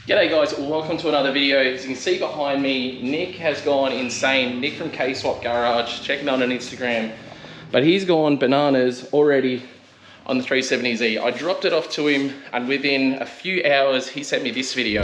G'day guys, welcome to another video. As you can see behind me, Nick has gone insane. Nick from K-Swap Garage, check him out on Instagram. But he's gone bananas already on the 370Z. I dropped it off to him and within a few hours, he sent me this video.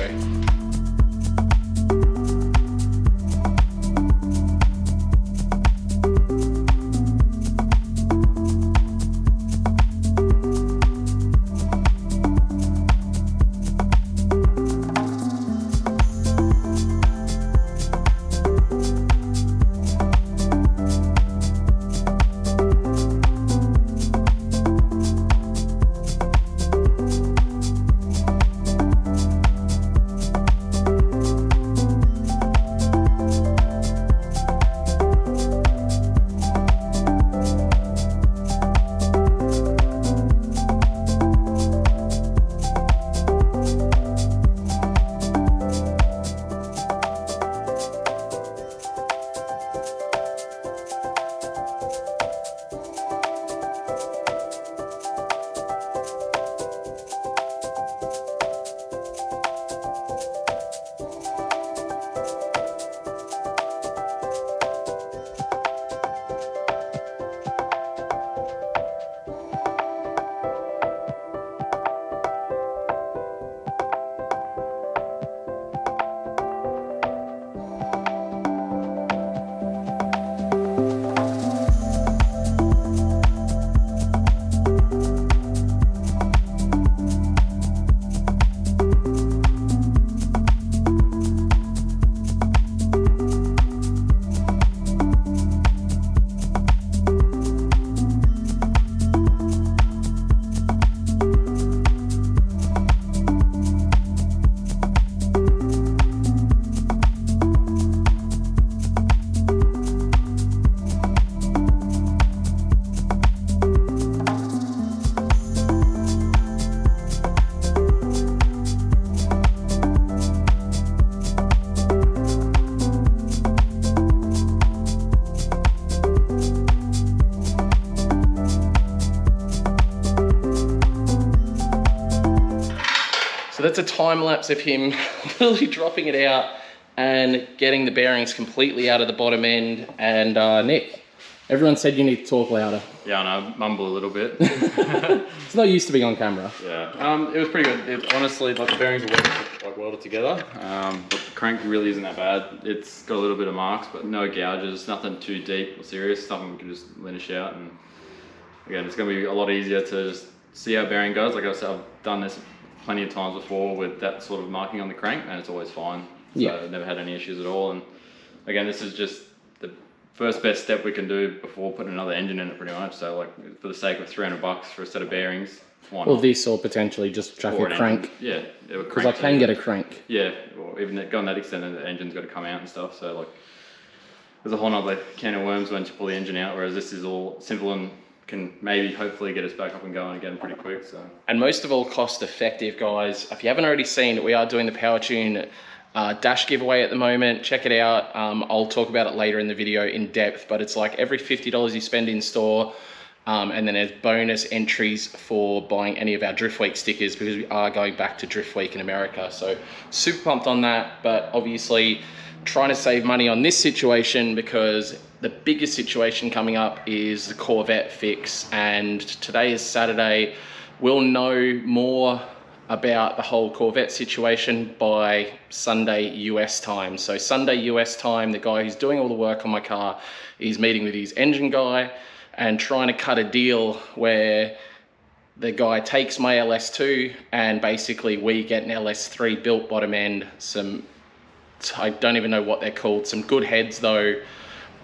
So that's a time lapse of him literally dropping it out and getting the bearings completely out of the bottom end. And Nick, everyone said you need to talk louder. Yeah, I know, mumble a little bit. It's not used to being on camera. Yeah, it was pretty good. Honestly, like the bearings were like welded together. But the crank really isn't that bad. It's got a little bit of marks, but no gouges, nothing too deep or serious, something we can just linish out. And again, it's gonna be a lot easier to just see how bearing goes. Like I said, I've done this plenty of times before with that sort of marking on the crank and it's always fine. So yeah, I've never had any issues at all. And again, this is just the first best step we can do before putting another engine in it pretty much. So like for the sake of $300 for a set of bearings, why not? Or this, or potentially just chuck a crank. Yeah, because I can get a crank. Yeah, or even going that extent, the engine's got to come out and stuff. So like, there's a whole nother can of worms once you pull the engine out. Whereas this is all simple and can maybe hopefully get us back up and going again pretty quick. So, and most of all cost effective, guys. If you haven't already seen, we are doing the Powertune dash giveaway at the moment. Check it out. I'll talk about it later in the video in depth, but it's like every $50 you spend in store, and then there's bonus entries for buying any of our Drift Week stickers because we are going back to Drift Week in America. So super pumped on that, but obviously trying to save money on this situation because the biggest situation coming up is the Corvette fix, and today is Saturday. We'll know more about the whole Corvette situation by Sunday US time. So Sunday US time, the guy who's doing all the work on my car is meeting with his engine guy and trying to cut a deal where the guy takes my LS2 and basically we get an LS3 built bottom end, some, I don't even know what they're called, some good heads though.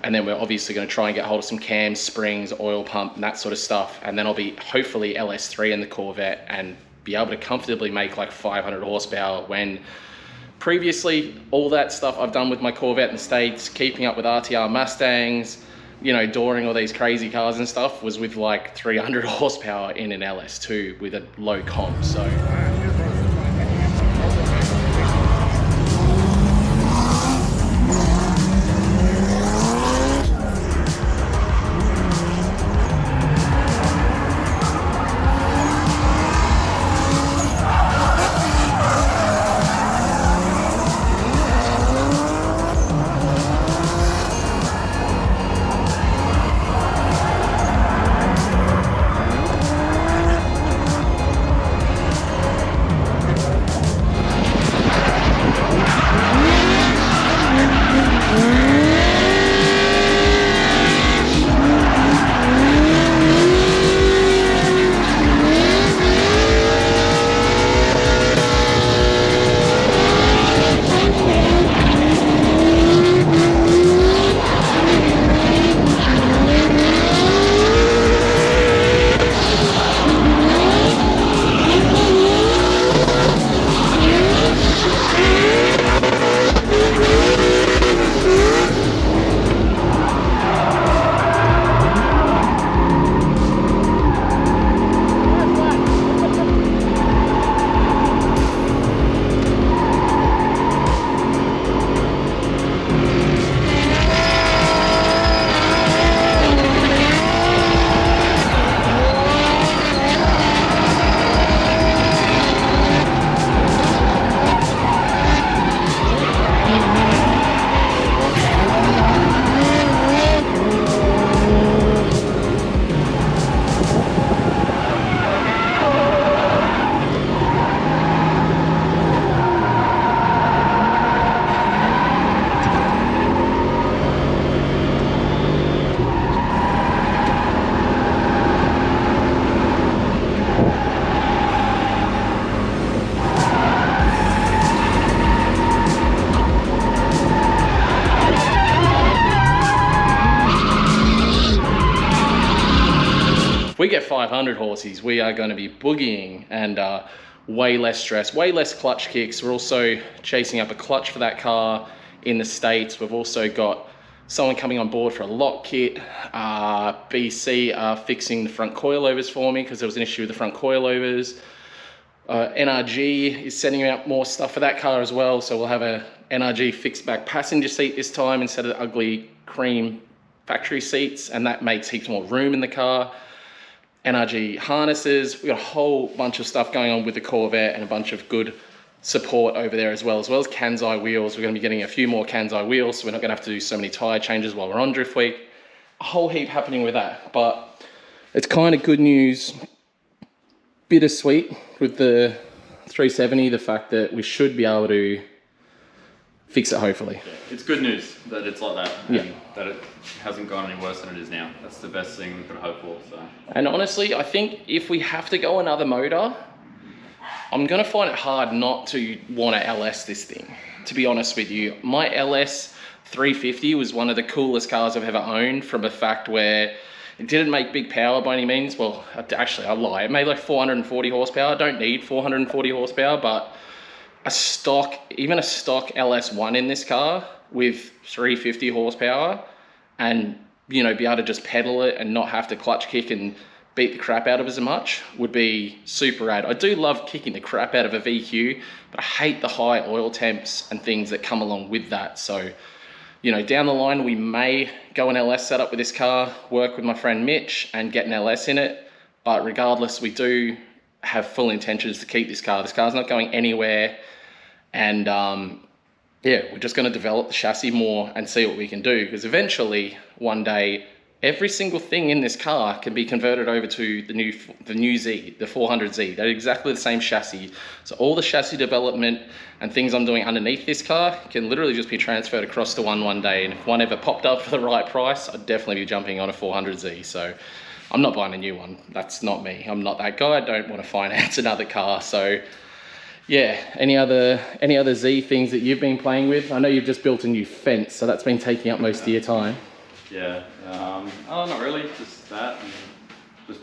And then we're obviously going to try and get hold of some cams, springs, oil pump, and that sort of stuff. And then I'll be hopefully LS3 in the Corvette and be able to comfortably make like 500 horsepower when previously all that stuff I've done with my Corvette in the States, keeping up with RTR Mustangs, you know, dooring all these crazy cars and stuff, was with like 300 horsepower in an LS2 with a low comp. So 500 horses, we are going to be boogieing, and way less stress, way less clutch kicks. We're also chasing up a clutch for that car in the States. We've also got someone coming on board for a lock kit. BC are fixing the front coilovers for me because there was an issue with the front coilovers. NRG is sending out more stuff for that car as well, so we'll have a NRG fixed back passenger seat this time instead of the ugly cream factory seats, and that makes heaps more room in the car. NRG harnesses, we've got a whole bunch of stuff going on with the Corvette and a bunch of good support over there as well as Kansai wheels. We're going to be getting a few more Kansai wheels, so we're not going to have to do so many tyre changes while we're on Drift Week. A whole heap happening with that, but it's kind of good news, bittersweet with the 370, the fact that we should be able to fix it hopefully. Yeah, it's good news that it's like that, and yeah, that it hasn't gone any worse than it is now. That's the best thing we could hope for. So. And honestly, I think if we have to go another motor, I'm going to find it hard not to want to LS this thing, to be honest with you. My LS 350 was one of the coolest cars I've ever owned, from a fact where it didn't make big power by any means. Well, actually I lie, it made like 440 horsepower. I don't need 440 horsepower, but even a stock LS1 in this car with 350 horsepower, and you know, be able to just pedal it and not have to clutch kick and beat the crap out of as much would be super rad. I do love kicking the crap out of a VQ, but I hate the high oil temps and things that come along with that. So, you know, down the line, we may go an LS setup with this car, work with my friend Mitch and get an LS in it. But regardless, we do have full intentions to keep this car. This car's not going anywhere. And yeah, we're just going to develop the chassis more and see what we can do, because eventually one day every single thing in this car can be converted over to the new Z, the 400Z. They're exactly the same chassis. So all the chassis development and things I'm doing underneath this car can literally just be transferred across to one day. And if one ever popped up for the right price, I'd definitely be jumping on a 400Z. So I'm not buying a new one. That's not me. I'm not that guy. I don't want to finance another car. So yeah, any other Z things that you've been playing with? I know you've just built a new fence, so that's been taking up most of your time. Yeah, oh, not really, just that, and just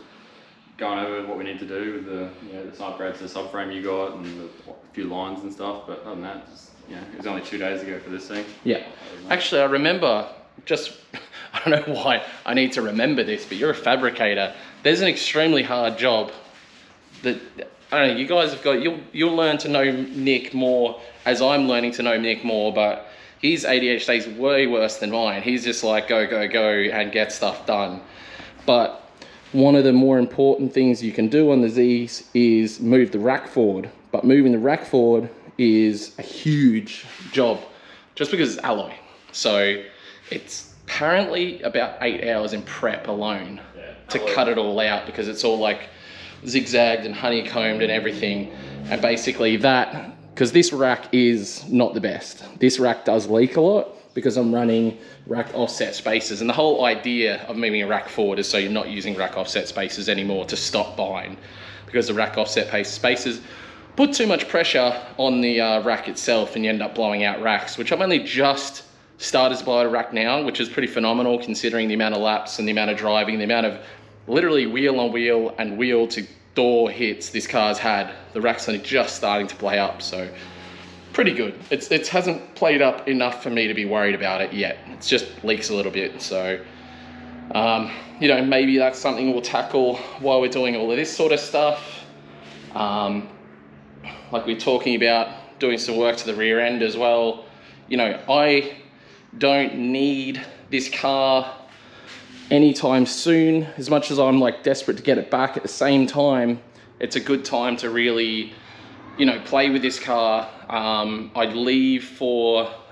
going over what we need to do with the upgrades to the subframe you got and a few lines and stuff. But other than that, just, it was only 2 days ago for this thing. Yeah, actually I remember, I don't know why I need to remember this, but you're a fabricator. There's an extremely hard job that, I don't know, you guys have got, you'll learn to know Nick more as I'm learning to know Nick more, but his ADHD is way worse than mine. He's just like, go, go, go, and get stuff done. But one of the more important things you can do on the Zs is move the rack forward. But moving the rack forward is a huge job, just because it's alloy. So it's apparently about 8 hours in prep alone to cut it all out, because it's all like zigzagged and honeycombed and everything. And basically that, because this rack is not the best. This rack does leak a lot because I'm running rack offset spacers, and the whole idea of moving a rack forward is so you're not using rack offset spacers anymore to stop bind, because the rack offset spacers put too much pressure on the rack itself and you end up blowing out racks, which I've only just started to blow a rack now, which is pretty phenomenal considering the amount of laps and the amount of driving, the amount of literally wheel on wheel and wheel to door hits this car's had. The rack's only just starting to play up, so pretty good. It hasn't played up enough for me to be worried about it yet. It's just leaks a little bit, so maybe that's something we'll tackle while we're doing all of this sort of stuff. Like we're talking about doing some work to the rear end as well. I don't need this car anytime soon, as much as I'm like desperate to get it back. At the same time, it's a good time to really play with this car. I'd leave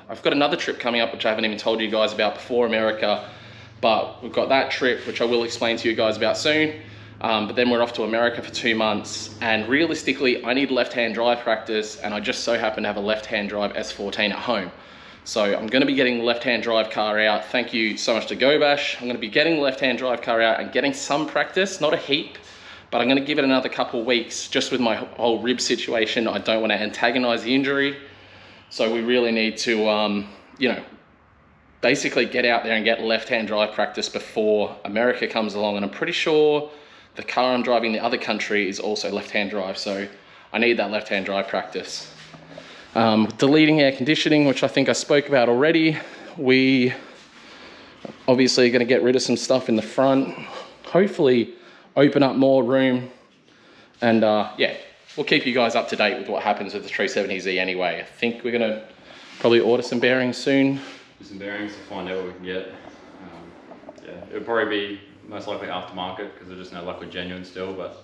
I've got another trip coming up which I haven't even told you guys about before, America, but we've got that trip which I will explain to you guys about soon. But then we're off to America for 2 months, and realistically I need left-hand drive practice, and I just so happen to have a left-hand drive S14 at home. So I'm going to be getting the left-hand drive car out. Thank you so much to GoBash. I'm going to be getting the left-hand drive car out and getting some practice, not a heap, but I'm going to give it another couple of weeks just with my whole rib situation. I don't want to antagonize the injury. So we really need to, basically get out there and get left-hand drive practice before America comes along. And I'm pretty sure the car I'm driving in the other country is also left-hand drive, so I need that left-hand drive practice. Deleting air conditioning, which I think I spoke about already. We obviously are going to get rid of some stuff in the front, hopefully open up more room, and yeah, we'll keep you guys up to date with what happens with the 370Z anyway. I think we're going to probably order some bearings soon. Do some bearings to find out what we can get. Yeah, it'll probably be most likely aftermarket because there's just no luck with genuine still, but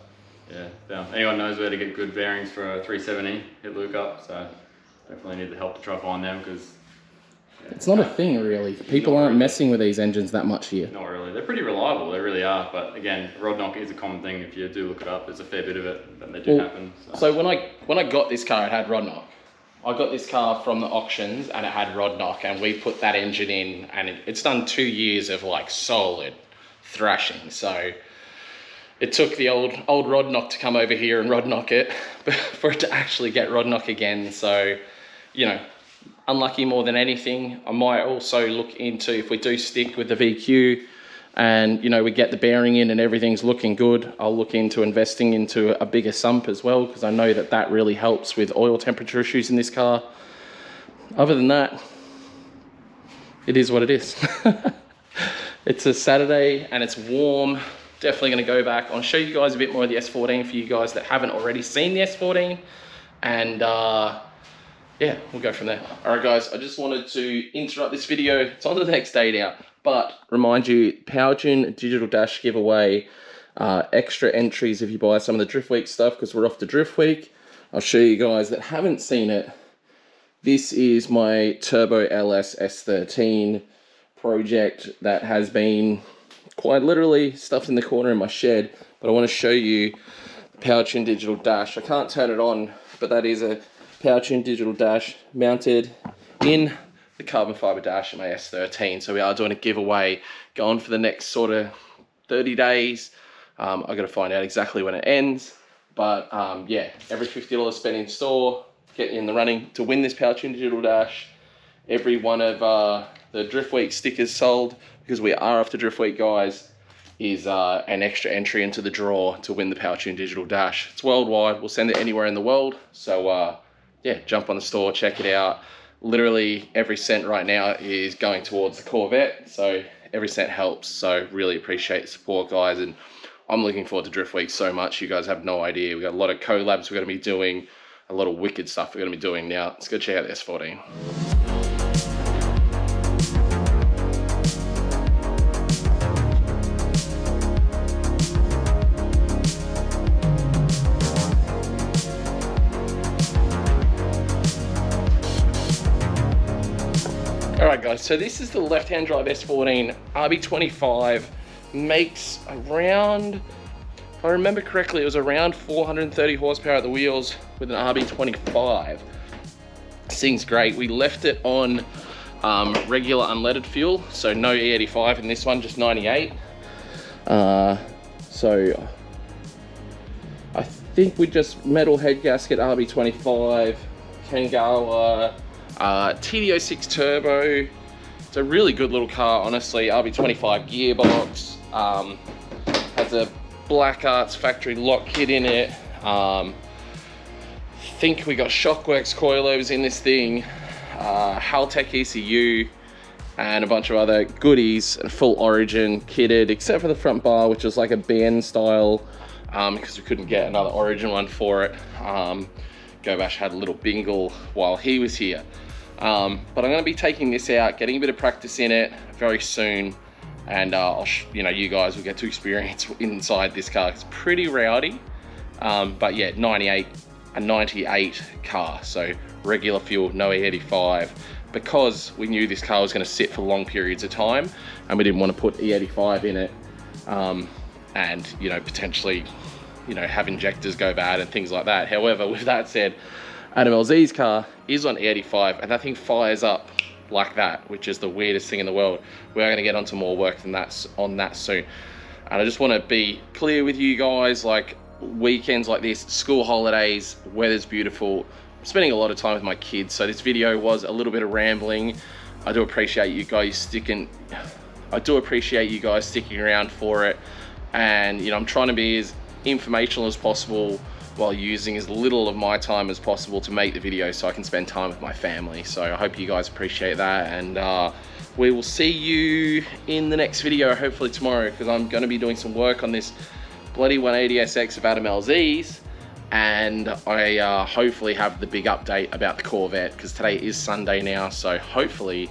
yeah, anyone knows where to get good bearings for a 370, hit Luke up, so definitely need the help to try find them because it's not a thing really. People aren't messing with these engines that much here. Not really. They're pretty reliable, they really are, but again, rod knock is a common thing. If you do look it up, there's a fair bit of it, but they do happen. So when I got this car, it had rod knock. I got this car from the auctions and it had rod knock, and we put that engine in, and it's done 2 years of like solid thrashing. So it took the old rod knock to come over here and rod knock it for it to actually get rod knock again. So, you know, unlucky more than anything. I might also look into, if we do stick with the VQ and, you know, we get the bearing in and everything's looking good, I'll look into investing into a bigger sump as well, because I know that that really helps with oil temperature issues in this car. Other than that, it is what it is. It's a Saturday and it's warm. Definitely going to go back. I'll show you guys a bit more of the S14 for you guys that haven't already seen the S14, and yeah, we'll go from there. All right, guys, I just wanted to interrupt this video. It's on to the next day now, but remind you, Powertune digital dash giveaway, extra entries if you buy some of the Drift Week stuff, because we're off to Drift Week. I'll show you guys that haven't seen it. This is my Turbo LS S13 project that has been quite literally stuffed in the corner in my shed, but I want to show you the Powertune digital dash. I can't turn it on, but that is a Powertune digital dash mounted in the carbon fiber dash of my S13. So we are doing a giveaway going for the next sort of 30 days. I got to find out exactly when it ends, but yeah, every $50 spent in store, get in the running to win this Powertune digital dash. Every one of the Drift Week stickers sold, because we are off to Drift Week, guys, is an extra entry into the draw to win the Powertune digital dash. It's worldwide. We'll send it anywhere in the world. So yeah, jump on the store, check it out. Literally every cent right now is going towards the Corvette, so every cent helps. So really appreciate the support, guys, and I'm looking forward to Drift Week so much. You guys have no idea. We've got a lot of collabs we're going to be doing, a lot of wicked stuff we're going to be doing. Now let's go check out the S14. Alright guys, so this is the left-hand drive S14 RB25, makes around, if I remember correctly, it was around 430 horsepower at the wheels with an RB25. This thing's great. We left it on regular unleaded fuel, so no E85 in this one, just 98. So I think we just metal head gasket RB25, Kangawa, TD06 turbo. It's a really good little car, honestly. RB25 gearbox, has a Black Arts factory lock kit in it. Think we got Shockworks coilovers in this thing, Haltech ECU, and a bunch of other goodies, and full Origin kitted, except for the front bar, which was like a band style, because we couldn't get another Origin one for it. Gobash had a little bingle while he was here. But I'm going to be taking this out, getting a bit of practice in it very soon, and you know, you guys will get to experience inside this car. It's pretty rowdy, but yeah, 98 car, so regular fuel, no E85, because we knew this car was going to sit for long periods of time, and we didn't want to put E85 in it, and you know, potentially, you know, have injectors go bad and things like that. However, with that said, Adam LZ's car is on E85, and that thing fires up like that, which is the weirdest thing in the world. We're going to get onto more work than that on that soon. And I just want to be clear with you guys, like weekends like this, school holidays, weather's beautiful, I'm spending a lot of time with my kids, so this video was a little bit of rambling. I do appreciate you guys sticking around for it. and you know, I'm trying to be as informational as possible while using as little of my time as possible to make the video so I can spend time with my family. So I hope you guys appreciate that, and we will see you in the next video, hopefully tomorrow, because I'm going to be doing some work on this bloody 180SX of Adam LZ's, and I hopefully have the big update about the Corvette, because today is Sunday now, so hopefully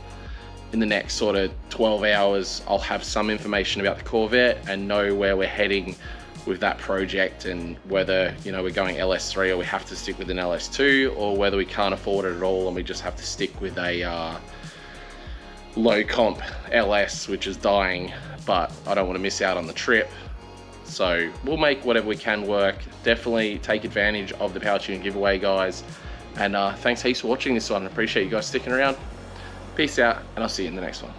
in the next sort of 12 hours I'll have some information about the Corvette and know where we're heading with that project, and whether, you know, we're going LS3 or we have to stick with an LS2, or whether we can't afford it at all and we just have to stick with a low comp LS, which is dying, but I don't want to miss out on the trip. So we'll make whatever we can work. Definitely take advantage of the Powertune giveaway, guys, and thanks heaps for watching this one. I appreciate you guys sticking around. Peace out, and I'll see you in the next one.